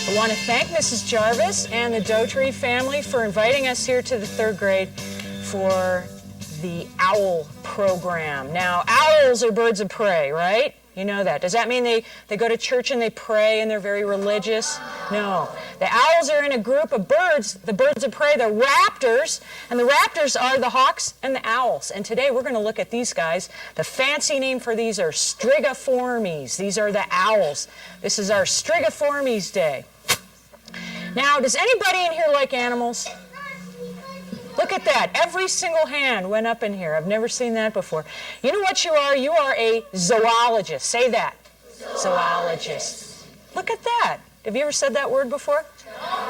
I want to thank Mrs. Jarvis and the Dougherty family for inviting us here to the third grade for the owl program. Now, owls are birds of prey, right? You know that. Does that mean they go to church and they pray and they're very religious? No. The owls are in a group of birds, the birds of prey, the raptors, and the raptors are the hawks and the owls. And today we're going to look at these guys. The fancy name for these are strigiformes. These are the owls. This is our strigiformes day. Now, does anybody in here like animals? Look at that. Every single hand went up in here. I've never seen that before. You know what you are? You are a zoologist. Say that. Zoologist. Look at that. Have you ever said that word before?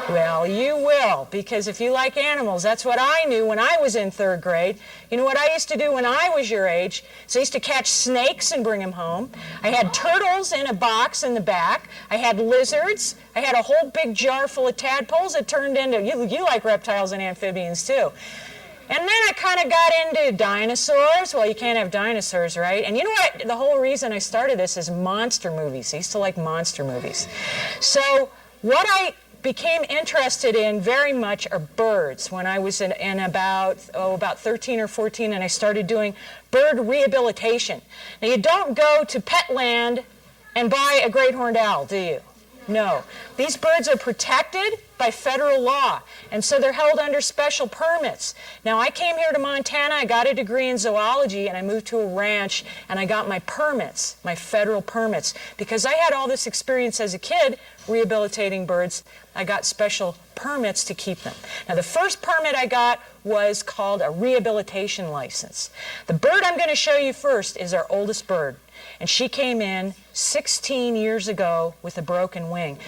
Well, you will, because if you like animals, that's what I knew when I was in third grade. You know what I used to do when I was your age? So I used to catch snakes and bring them home. I had turtles in a box in the back. I had lizards. I had a whole big jar full of tadpoles that turned into, you like reptiles and amphibians too. And then I kind of got into dinosaurs. Well, you can't have dinosaurs, right? And you know what? The whole reason I started this is monster movies. I used to like monster movies. So what I became interested in very much are birds when I was in about 13 or 14, and I started doing bird rehabilitation. Now, you don't go to Petland and buy a great horned owl, do you? No. These birds are protected by federal law, and so they're held under special permits. Now, I came here to Montana, I got a degree in zoology, and I moved to a ranch, and I got my permits, my federal permits. Because I had all this experience as a kid rehabilitating birds, I got special permits to keep them. Now, the first permit I got was called a rehabilitation license. The bird I'm going to show you first is our oldest bird. And she came in 16 years ago with a broken wing.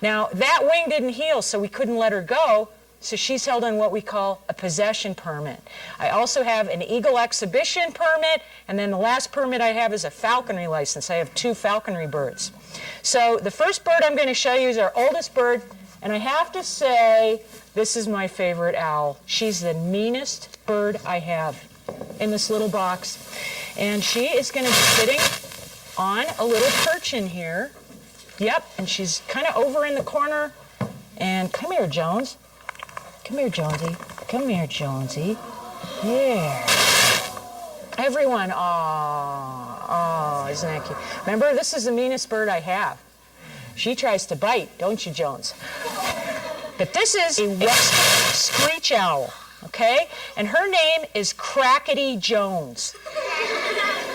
Now, that wing didn't heal, so we couldn't let her go, so she's held on what we call a possession permit. I also have an eagle exhibition permit, and then the last permit I have is a falconry license. I have 2 falconry birds. So the first bird I'm going to show you is our oldest bird, and I have to say, this is my favorite owl. She's the meanest bird I have in this little box. And she is going to be sitting on a little perch in here. Yep, and she's kind of over in the corner. And come here, Jones. Come here, Jonesy. Come here, Jonesy. Here. Everyone, oh, isn't that cute? Remember, this is the meanest bird I have. She tries to bite, don't you, Jones? But this is a western screech owl, okay? And her name is Crackety Jones.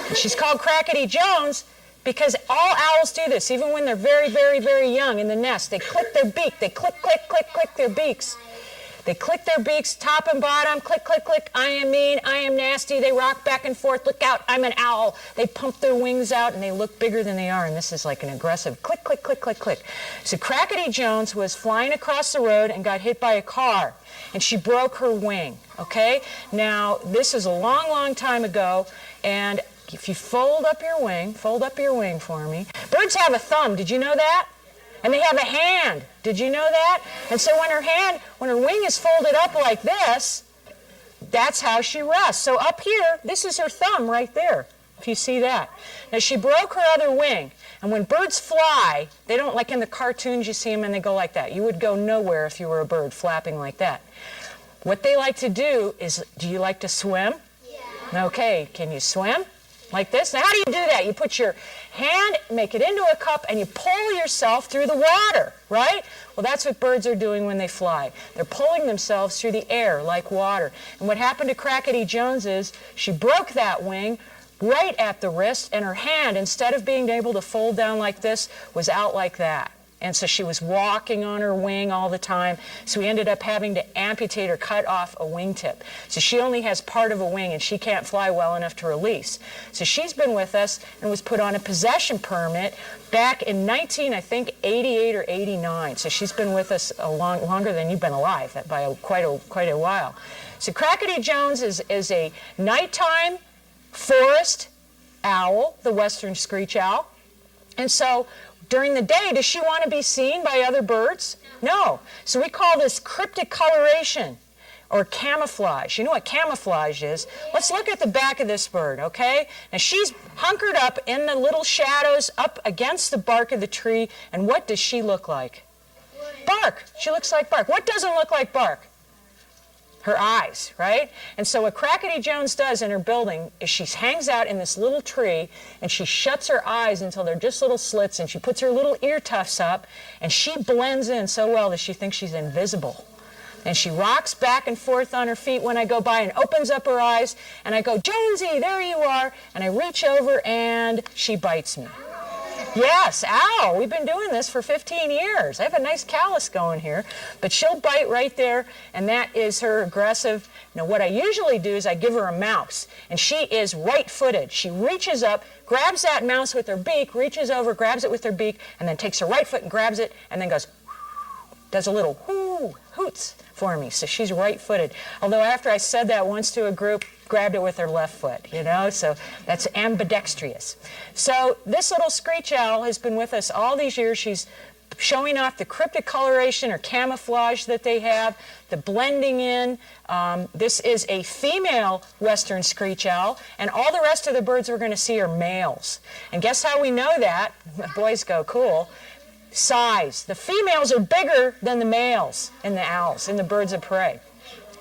And she's called Crackety Jones because all owls do this, even when they're very, very, very young in the nest. They click their beak. They click, click, click, click their beaks. They click their beaks top and bottom, click, click, click. I am mean, I am nasty. They rock back and forth. Look out, I'm an owl. They pump their wings out and they look bigger than they are. And this is like an aggressive click, click, click, click, click. So Crackety Jones was flying across the road and got hit by a car. And she broke her wing, okay? Now, this is a long, long time ago. And if you fold up your wing for me. Birds have a thumb. Did you know that? And they have a hand. Did you know that? And so when her wing is folded up like this, that's how she rests. So up here, this is her thumb right there, if you see that. Now, she broke her other wing. And when birds fly, they don't, like in the cartoons, you see them and they go like that. You would go nowhere if you were a bird flapping like that. What they like to do is, do you like to swim? Yeah. Okay, can you swim? Like this? Now, how do you do that? You put your hand, make it into a cup, and you pull yourself through the water, right? Well, that's what birds are doing when they fly. They're pulling themselves through the air like water. And what happened to Crackety Jones is she broke that wing right at the wrist, and her hand, instead of being able to fold down like this, was out like that. And so she was walking on her wing all the time. So we ended up having to amputate or cut off a wingtip. So she only has part of a wing and she can't fly well enough to release. So she's been with us and was put on a possession permit back in 88 or 89. So she's been with us longer than you've been alive by quite a while. So Crackety Jones is a nighttime forest owl, the western screech owl. And so during the day, does she want to be seen by other birds? No. So we call this cryptic coloration or camouflage. You know what camouflage is? Let's look at the back of this bird, okay? Now she's hunkered up in the little shadows up against the bark of the tree, and what does she look like? Bark. She looks like bark. What doesn't look like bark? Her eyes, right? And so what Crackety Jones does in her building is she hangs out in this little tree and she shuts her eyes until they're just little slits, and she puts her little ear tufts up and she blends in so well that she thinks she's invisible. And she rocks back and forth on her feet when I go by and opens up her eyes, and I go, Jonesy, there you are, and I reach over and she bites me. Yes, ow, we've been doing this for 15 years. I have a nice callus going here, but she'll bite right there, and that is her aggressive. Now, what I usually do is I give her a mouse, and she is right-footed. She reaches up, grabs that mouse with her beak, reaches over, grabs it with her beak, and then takes her right foot and grabs it, and then goes, does a little hoots for me. So she's right-footed. Although after I said that once to a group, grabbed it with her left foot, you know, so that's ambidextrous. So this little screech owl has been with us all these years. She's showing off the cryptic coloration or camouflage that they have, the blending in. This is a female western screech owl, and all the rest of the birds we're going to see are males. And guess how we know that? Boys go, cool. Size. The females are bigger than the males in the owls, in the birds of prey.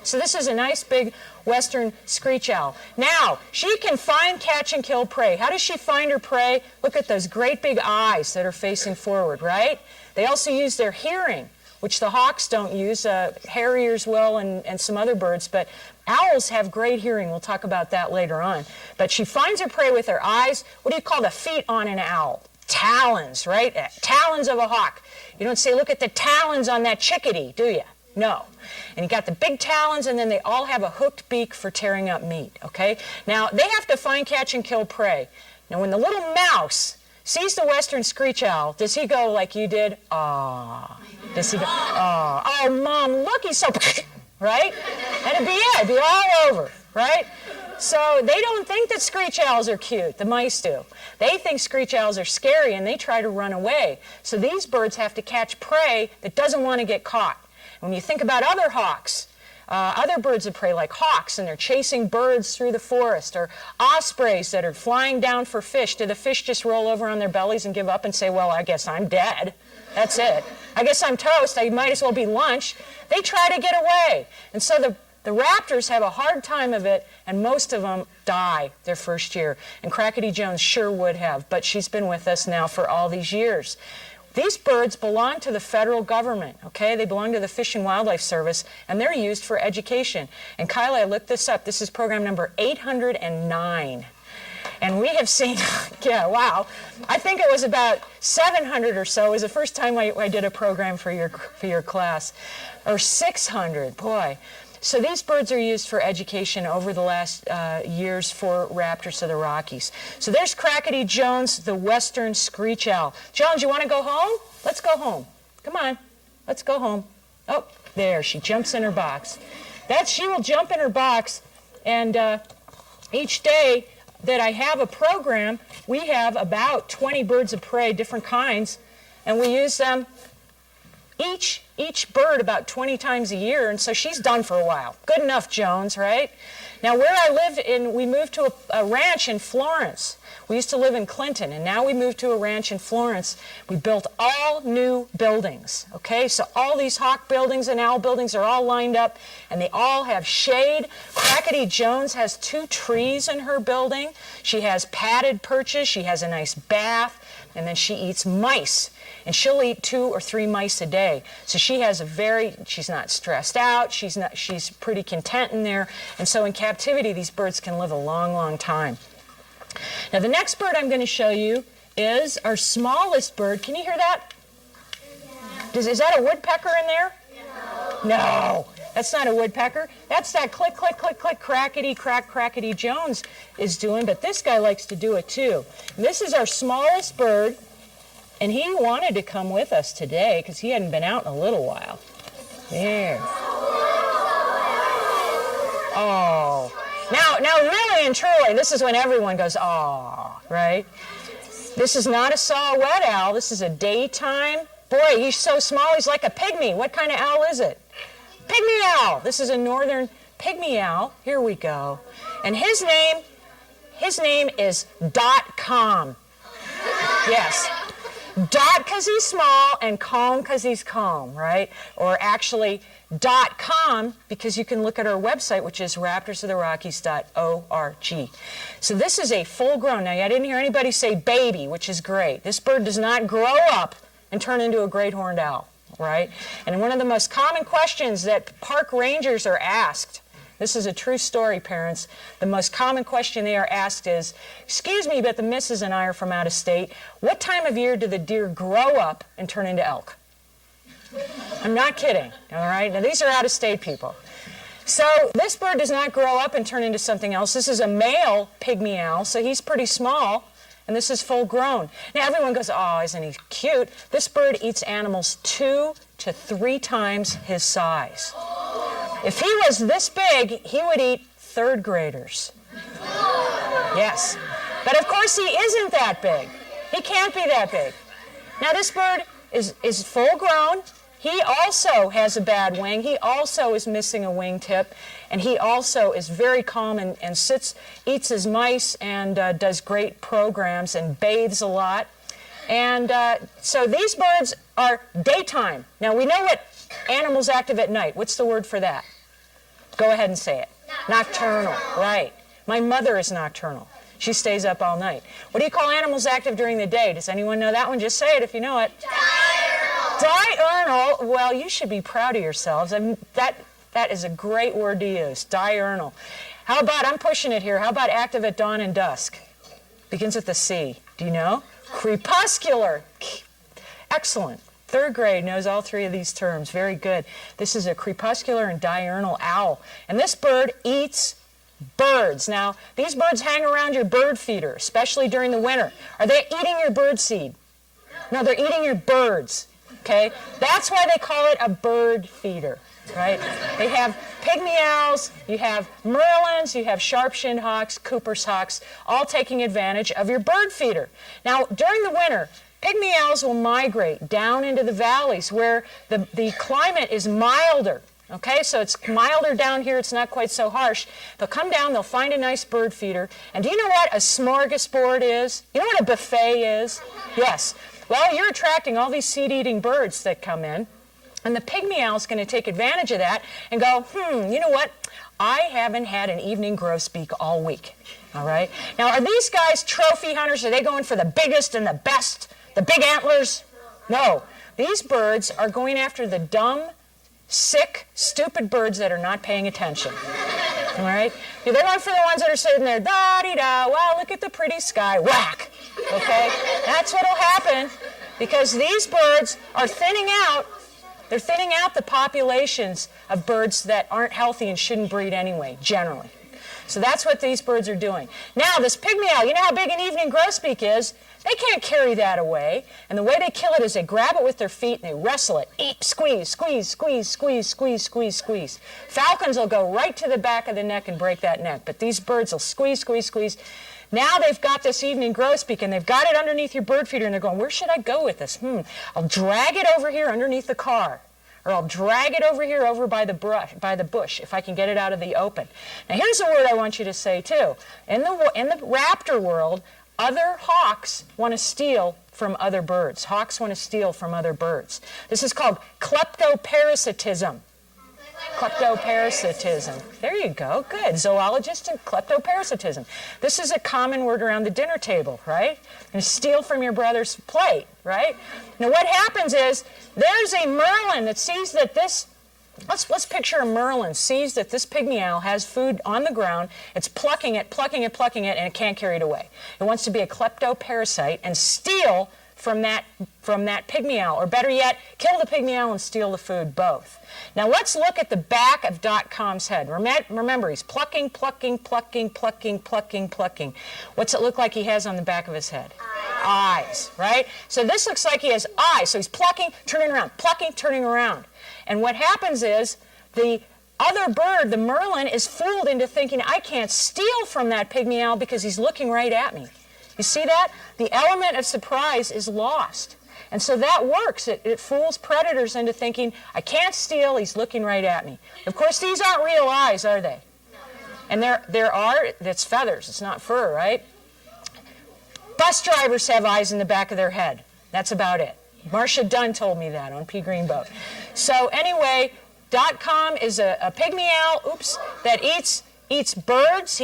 So this is a nice big western screech owl. Now, she can find, catch, and kill prey. How does she find her prey? Look at those great big eyes that are facing forward, right? They also use their hearing, which the hawks don't use. Harriers will, and some other birds, but owls have great hearing. We'll talk about that later on. But she finds her prey with her eyes. What do you call the feet on an owl? Talons, right? Talons of a hawk. You don't say, look at the talons on that chickadee, do you? No. And you got the big talons, and then they all have a hooked beak for tearing up meat, okay? Now, they have to find, catch, and kill prey. Now, when the little mouse sees the western screech owl, does he go like you did? Aw. Does he go, aw? Oh, Mom, look, he's so, right? And it'd be all over, right? So they don't think that screech owls are cute. The mice do. They think screech owls are scary, and they try to run away. So these birds have to catch prey that doesn't want to get caught. When you think about other hawks, other birds of prey like hawks, and they're chasing birds through the forest, or ospreys that are flying down for fish, do the fish just roll over on their bellies and give up and say, well, I guess I'm dead. That's it. I guess I'm toast. I might as well be lunch. They try to get away. And so the raptors have a hard time of it, and most of them die their first year. And Crackety Jones sure would have, but she's been with us now for all these years. These birds belong to the federal government, okay? They belong to the Fish and Wildlife Service, and they're used for education. And Kyla, I looked this up. This is program number 809. And we have seen, yeah, wow. I think it was about 700 or so. It was the first time I did a program for your class. Or 600, boy. So these birds are used for education over the last years for raptors of the Rockies. So there's Crackety Jones, the western screech owl. Jones, you want to go home? Let's go home. Come on, let's go home. Oh, there, she jumps in her box. She will jump in her box, and each day that I have a program, we have about 20 birds of prey, different kinds, and we use them each bird about 20 times a year, and so she's done for a while. Good enough, Jones, right? Now, where I live we moved to a ranch in Florence. We used to live in Clinton, and now we moved to a ranch in Florence. We built all new buildings, okay? So all these hawk buildings and owl buildings are all lined up, and they all have shade. Crackety Jones has 2 trees in her building. She has padded perches. She has a nice bath, and then she eats mice. And she'll eat 2 or 3 mice a day. So she has she's not stressed out, she's pretty content in there. And so in captivity, these birds can live a long, long time. Now the next bird I'm going to show you is our smallest bird. Can you hear that? Is that a woodpecker in there? No, that's not a woodpecker. That's that click, click, click, click, crackety, crack, crackety Jones is doing, but this guy likes to do it too. And this is our smallest bird, and he wanted to come with us today because he hadn't been out in a little while. There. Oh. Now, really and truly, this is when everyone goes, oh, right? This is not a saw-whet owl. This is a daytime. Boy, he's so small, he's like a pygmy. What kind of owl is it? Pygmy owl. This is a northern pygmy owl. Here we go. And his name is .com. Yes. Dot because he's small and calm because he's calm, right? Or actually .com because you can look at our website, which is raptorsoftherockies.org. So this is a full-grown. Now, I didn't hear anybody say baby, which is great. This bird does not grow up and turn into a great horned owl, right? And one of the most common questions that park rangers are asked, this is a true story, parents, the most common question they are asked is, excuse me, but the missus and I are from out of state. What time of year do the deer grow up and turn into elk? I'm not kidding, all right? Now, these are out-of-state people. So this bird does not grow up and turn into something else. This is a male pygmy owl, so he's pretty small. And this is full grown. Now everyone goes, oh, isn't he cute? This bird eats animals 2 to 3 times his size. If he was this big, he would eat third graders. Yes. But of course he isn't that big. He can't be that big. Now this bird is full grown. He also has a bad wing. He also is missing a wingtip. And he also is very calm and eats his mice and does great programs and bathes a lot. And so these birds are daytime. Now we know what animals active at night. What's the word for that? Go ahead and say it. Nocturnal, right. My mother is nocturnal. She stays up all night. What do you call animals active during the day? Does anyone know that one? Just say it if you know it. Diurnal. Well, you should be proud of yourselves. I mean, that is a great word to use, diurnal. How about, I'm pushing it here, how about active at dawn and dusk? Begins with the C. Do you know? Crepuscular. Excellent. 3rd grade knows all 3 of these terms. Very good. This is a crepuscular and diurnal owl. And this bird eats birds. Now, these birds hang around your bird feeder, especially during the winter. Are they eating your bird seed? No, they're eating your birds. Okay? That's why they call it a bird feeder, right? They have pygmy owls, you have merlins, you have sharp-shinned hawks, Cooper's hawks, all taking advantage of your bird feeder. Now, during the winter, pygmy owls will migrate down into the valleys where the climate is milder. Okay, so it's milder down here, it's not quite so harsh. They'll come down, they'll find a nice bird feeder. And do you know what a smorgasbord is? You know what a buffet is? Yes. Well, you're attracting all these seed-eating birds that come in. And the pygmy owl is going to take advantage of that and go, you know what? I haven't had an evening grosbeak all week. All right? Now, are these guys trophy hunters? Are they going for the biggest and the best, the big antlers? No. These birds are going after the dumb, sick, stupid birds that are not paying attention. All right? They're going for the ones that are sitting there, da-dee-da, wow, look at the pretty sky, whack. Okay? That's what'll happen because these birds are thinning out. They're thinning out the populations of birds that aren't healthy and shouldn't breed anyway, generally. So that's what these birds are doing. Now, this pygmy owl, you know how big an evening grosbeak is? They can't carry that away. And the way they kill it is they grab it with their feet and they wrestle it. Eat, squeeze, squeeze, squeeze, squeeze, squeeze, squeeze, squeeze. Falcons will go right to the back of the neck and break that neck. But these birds will squeeze, squeeze, squeeze. Now they've got this evening grosbeak and they've got it underneath your bird feeder and they're going, where should I go with this? I'll drag it over here underneath the car. Or I'll drag it over here over by the bush if I can get it out of the open. Now here's a word I want you to say too. In the raptor world, other hawks want to steal from other birds. Hawks want to steal from other birds. This is called kleptoparasitism. Kleptoparasitism. There you go. Good. Zoologist and kleptoparasitism. This is a common word around the dinner table, right? And steal from your brother's plate, right? Now what happens is there's a merlin that sees that this, let's picture a merlin, sees that this pygmy owl has food on the ground. It's plucking it, and it can't carry it away. It wants to be a kleptoparasite and steal from that pygmy owl, or better yet, kill the pygmy owl and steal the food, both. Now let's look at the back of .com's head. Remember, he's plucking, plucking, plucking, plucking, plucking, plucking. What's it look like he has on the back of his head? Eyes, right? So this looks like he has eyes. So he's plucking, turning around, plucking, turning around. And what happens is the other bird, the merlin, is fooled into thinking, I can't steal from that pygmy owl because he's looking right at me. You see that? The element of surprise is lost. And so that works. It fools predators into thinking, I can't steal, he's looking right at me. Of course, these aren't real eyes, are they? And that's feathers, it's not fur, right? Bus drivers have eyes in the back of their head. That's about it. Marcia Dunn told me that on P. Greenboat. So anyway, .com is a pygmy owl, that eats birds.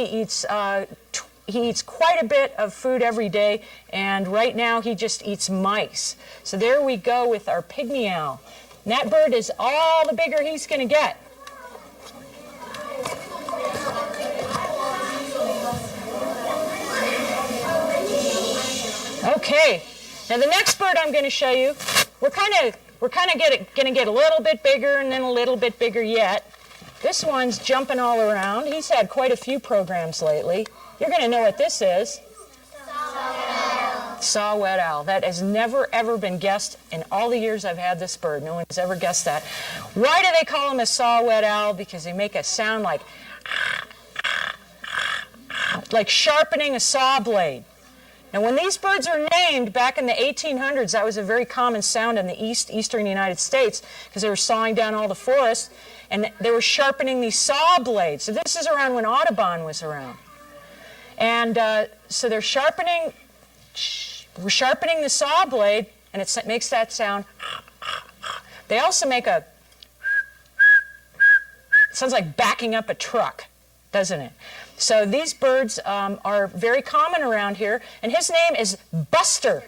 He eats quite a bit of food every day, and right now he just eats mice. So there we go with our pygmy owl. And that bird is all the bigger he's going to get. Okay, now the next bird I'm going to show you, we're kind of going to get a little bit bigger and then a little bit bigger yet. This one's jumping all around. He's had quite a few programs lately. You're going to know what this is. Saw-whet owl. That has never, ever been guessed in all the years I've had this bird. No one's ever guessed that. Why do they call him a saw-whet owl? Because they make a sound like sharpening a saw blade. Now, when these birds are named back in the 1800s, that was a very common sound in the eastern United States because they were sawing down all the forests, and they were sharpening these saw blades. So this is around when Audubon was around. And so they're sharpening the saw blade, and it makes that sound. They also make it sounds like backing up a truck, doesn't it? So these birds are very common around here, and his name is Buster.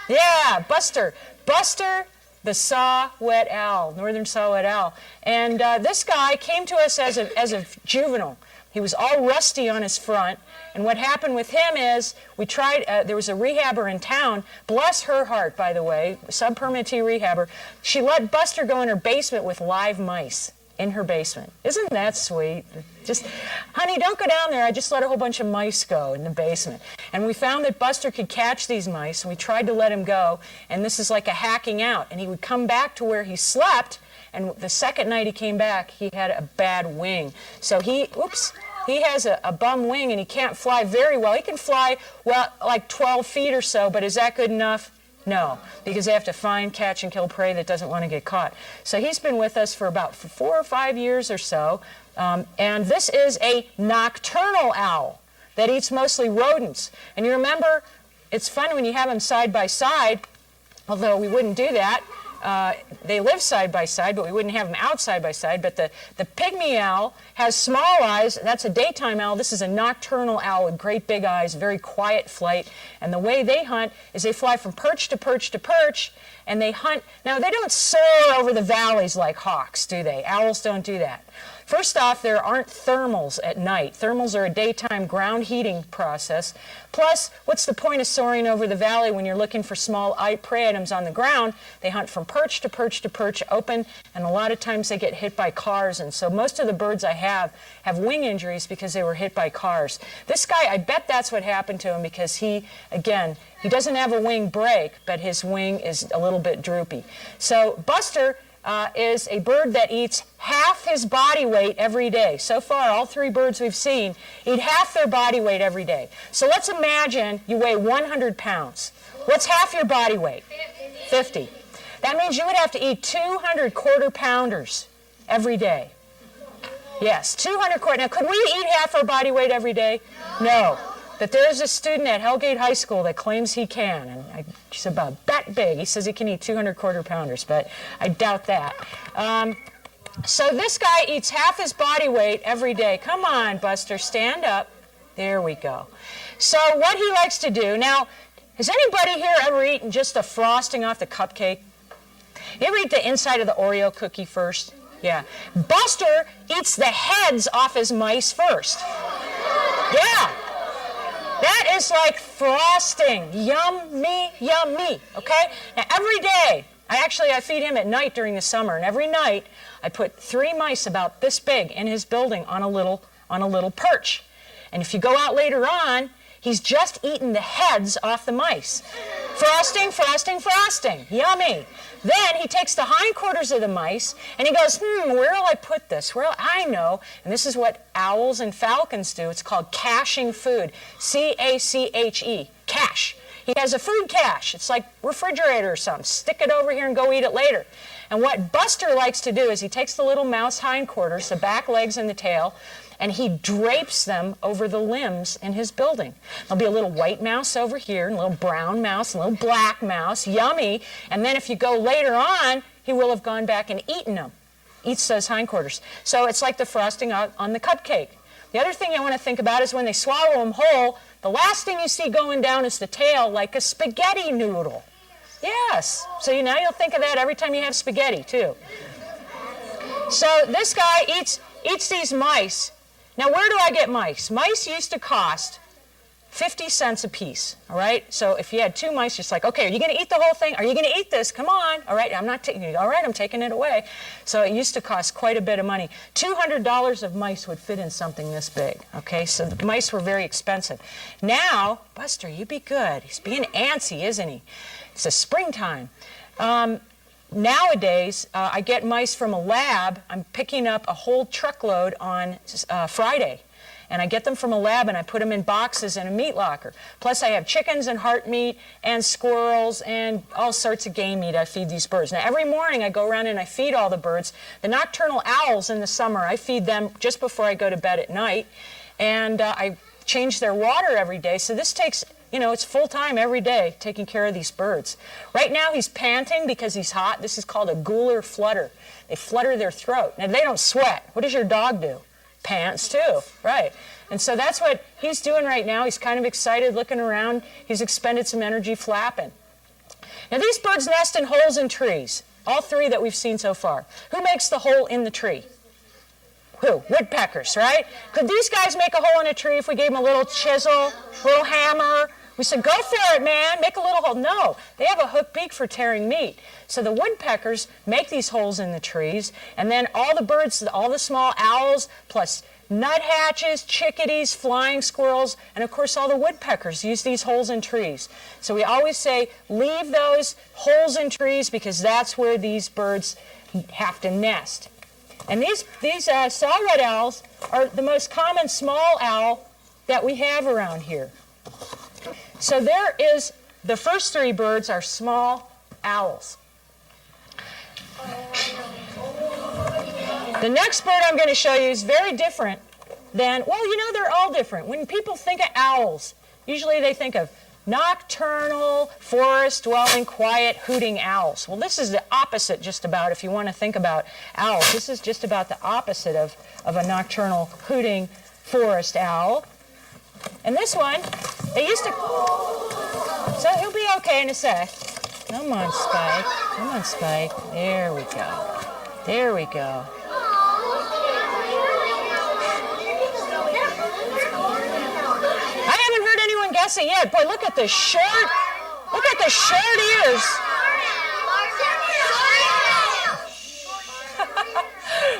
Yeah, Buster. Buster the saw-whet owl, northern saw-whet owl. And this guy came to us as a juvenile. He was all rusty on his front, and what happened with him is we tried, there was a rehabber in town, bless her heart, by the way, sub-permittee rehabber. She let Buster go in her basement with live mice in her basement. Isn't that sweet? Just, honey, don't go down there. I just let a whole bunch of mice go in the basement. And we found that Buster could catch these mice, and we tried to let him go, and this is like a hacking out. And he would come back to where he slept, and the second night he came back, he had a bad wing. So he has a bum wing, and he can't fly very well. He can fly, well, like 12 feet or so, but is that good enough? No, because they have to find, catch, and kill prey that doesn't want to get caught. So he's been with us for about 4 or 5 years or so, and this is a nocturnal owl that eats mostly rodents. And you remember, it's fun when you have them side by side, although we wouldn't do that. They live side by side, but we wouldn't have them out side by side. But the pygmy owl has small eyes. That's a daytime owl. This is a nocturnal owl with great big eyes, very quiet flight. And the way they hunt is they fly from perch to perch to perch, and they hunt. Now, they don't soar over the valleys like hawks, do they? Owls don't do that. First off, there aren't thermals at night. Thermals are a daytime ground heating process. Plus, what's the point of soaring over the valley when you're looking for small prey items on the ground? They hunt from perch to perch to perch open, and a lot of times they get hit by cars. And so most of the birds I have wing injuries because they were hit by cars. This guy, I bet that's what happened to him because he doesn't have a wing break, but his wing is a little bit droopy. So Buster is a bird that eats half his body weight every day. So far, all 3 birds we've seen eat half their body weight every day. So let's imagine you weigh 100 pounds. What's half your body weight? 50. That means you would have to eat 200 quarter-pounders every day. Yes, 200 quarter. Now, could we eat half our body weight every day? No. But there's a student at Hellgate High School that claims he can, and he's about that big. He says he can eat 200 quarter-pounders, but I doubt that. So this guy eats half his body weight every day. Come on, Buster, stand up. There we go. So what he likes to do, now, has anybody here ever eaten just the frosting off the cupcake? You ever eat the inside of the Oreo cookie first? Yeah. Buster eats the heads off his mice first. Yeah. That is like frosting. Yummy, yummy, okay? Now every day, I feed him at night during the summer, and every night I put 3 mice about this big in his building on a little perch. And if you go out later on, he's just eaten the heads off the mice. Frosting, frosting, frosting. Yummy. Then he takes the hindquarters of the mice and he goes, where will I put this? Well, I know. And this is what owls and falcons do. It's called caching food. C-A-C-H-E. Cache. He has a food cache. It's like refrigerator or something. Stick it over here and go eat it later. And what Buster likes to do is he takes the little mouse hindquarters, the back legs and the tail, and he drapes them over the limbs in his building. There'll be a little white mouse over here, and a little brown mouse, and a little black mouse, yummy. And then if you go later on, he will have gone back and eaten them, eats those hindquarters. So it's like the frosting on the cupcake. The other thing you want to think about is when they swallow them whole, the last thing you see going down is the tail like a spaghetti noodle. Yes. So now you'll think of that every time you have spaghetti, too. So this guy eats these mice. Now, where do I get mice? Mice used to cost 50 cents a piece, all right? So if you had 2 mice, just like, okay, are you going to eat the whole thing? Are you going to eat this? Come on. All right, I'm not taking it. All right, I'm taking it away. So it used to cost quite a bit of money. $200 of mice would fit in something this big, okay? So the mice were very expensive. Now, Buster, you be good. He's being antsy, isn't he? It's a springtime. Nowadays, I get mice from a lab. I'm picking up a whole truckload on Friday. And I get them from a lab and I put them in boxes in a meat locker. Plus I have chickens and heart meat and squirrels and all sorts of game meat I feed these birds. Now every morning I go around and I feed all the birds. The nocturnal owls in the summer, I feed them just before I go to bed at night. And I change their water every day. So this takes, it's full time every day taking care of these birds. Right now he's panting because he's hot. This is called a gular flutter. They flutter their throat. Now they don't sweat. What does your dog do? Pants too, right. And so that's what he's doing right now. He's kind of excited looking around. He's expended some energy flapping. Now these birds nest in holes in trees, all 3 that we've seen so far. Who makes the hole in the tree? Who? Woodpeckers, right? Could these guys make a hole in a tree if we gave them a little chisel, a little hammer? We said, go for it, man, make a little hole. No, they have a hook beak for tearing meat. So the woodpeckers make these holes in the trees, and then all the birds, all the small owls, plus nuthatches, chickadees, flying squirrels, and of course all the woodpeckers use these holes in trees. So we always say, leave those holes in trees because that's where these birds have to nest. And these saw-red owls are the most common small owl that we have around here. So there is, the first 3 birds are small owls. The next bird I'm going to show you is very different than, well, they're all different. When people think of owls, usually they think of nocturnal, forest-dwelling, quiet, hooting owls. Well, this is the opposite just about if you want to think about owls. This is just about the opposite of a nocturnal, hooting forest owl. And this one, they used to... So he'll be okay in a sec. Come on, Spike. Come on, Spike. There we go. There we go. I haven't heard anyone guessing yet. Boy, look at the short ears.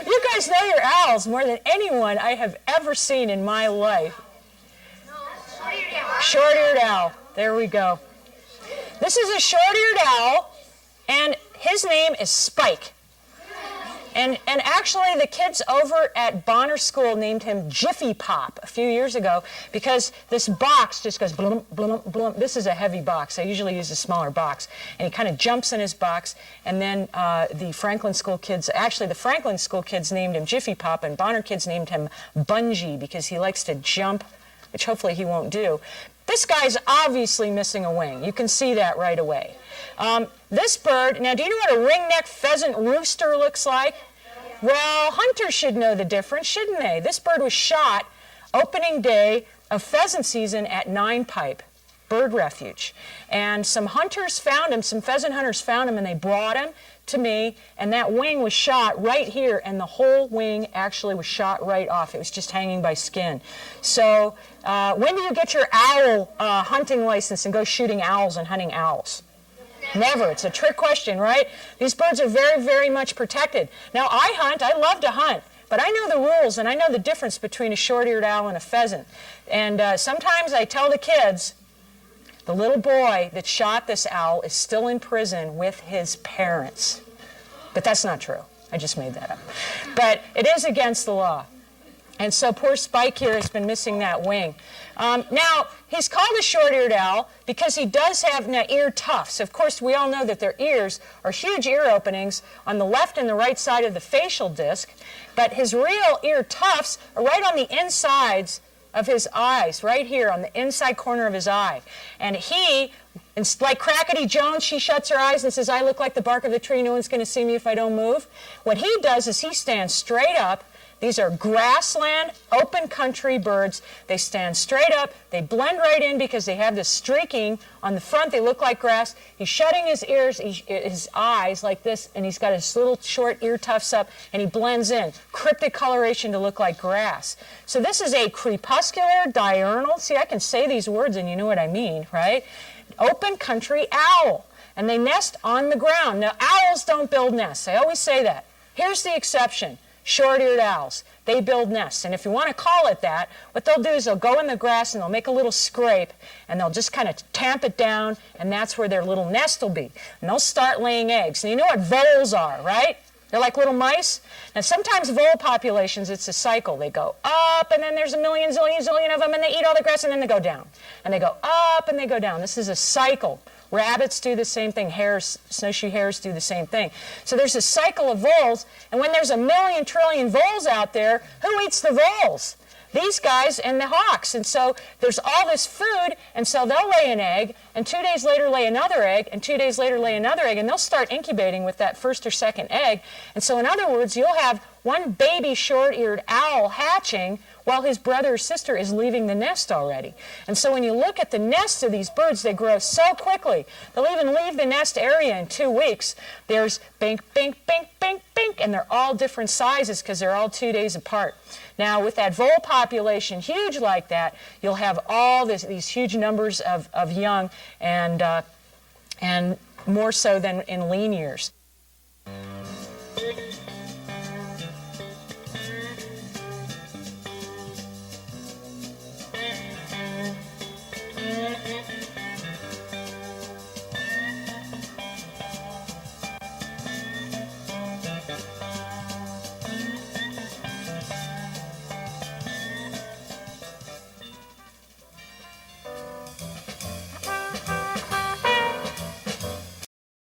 You guys know your owls more than anyone I have ever seen in my life. Short-eared owl. There we go. This is a short-eared owl, and his name is Spike. And actually, the kids over at Bonner School named him Jiffy Pop a few years ago because this box just goes blum, blum, blum. This is a heavy box. I usually use a smaller box. And he kind of jumps in his box, and then the Franklin School kids named him Jiffy Pop, and Bonner kids named him Bungee because he likes to jump, which hopefully he won't do. This guy's obviously missing a wing. You can see that right away. This bird, now do you know what a ringneck pheasant rooster looks like? Well, hunters should know the difference, shouldn't they? This bird was shot opening day of pheasant season at Nine Pipe Bird Refuge. And some hunters found him, some pheasant hunters found him, and they brought him to me, and that wing was shot right here, and the whole wing actually was shot right off. It was just hanging by skin. So when do you get your owl hunting license and go shooting owls and hunting owls? Never. It's a trick question, right? These birds are very, very much protected. Now, I hunt. I love to hunt. But I know the rules, and I know the difference between a short-eared owl and a pheasant. And sometimes I tell the kids, the little boy that shot this owl is still in prison with his parents. But that's not true. I just made that up. But it is against the law. And so poor Spike here has been missing that wing. Now, he's called a short-eared owl because he does have ear tufts. Of course, we all know that their ears are huge ear openings on the left and the right side of the facial disc. But his real ear tufts are right on the insides of his eyes, right here on the inside corner of his eye. And he, like Crackety Jones, she shuts her eyes and says, I look like the bark of the tree, no one's going to see me if I don't move. What he does is he stands straight up. These are grassland, open country birds. They stand straight up. They blend right in because they have this streaking on the front. They look like grass. He's shutting his ears, his eyes like this, and he's got his little short ear tufts up, and he blends in. Cryptic coloration to look like grass. So this is a crepuscular diurnal. See, I can say these words and you know what I mean, right? Open country owl. And they nest on the ground. Now, owls don't build nests. I always say that. Here's the exception. Short-eared owls. They build nests. And if you want to call it that, what they'll do is they'll go in the grass and they'll make a little scrape and they'll just kind of tamp it down, and that's where their little nest will be. And they'll start laying eggs. And you know what voles are, right? They're like little mice. Now sometimes vole populations, it's a cycle. They go up and then there's a million, zillion of them and they eat all the grass and then they go down. And they go up and they go down. This is a cycle. Rabbits do the same thing. Hares, snowshoe hares do the same thing. So there's a cycle of voles, and when there's a million trillion voles out there, who eats the voles? These guys and the hawks. And so there's all this food, and so they'll lay an egg, and 2 days later lay another egg, and 2 days later lay another egg, and they'll start incubating with that first or second egg. And so in other words, you'll have one baby short-eared owl hatching while his brother or sister is leaving the nest already. And so when you look at the nests of these birds, they grow so quickly. They'll even leave the nest area in 2 weeks. There's bink, bink, bink, bink, bink, and they're all different sizes because they're all 2 days apart. Now, with that vole population huge like that, you'll have all these huge numbers of young, and more so than in lean years.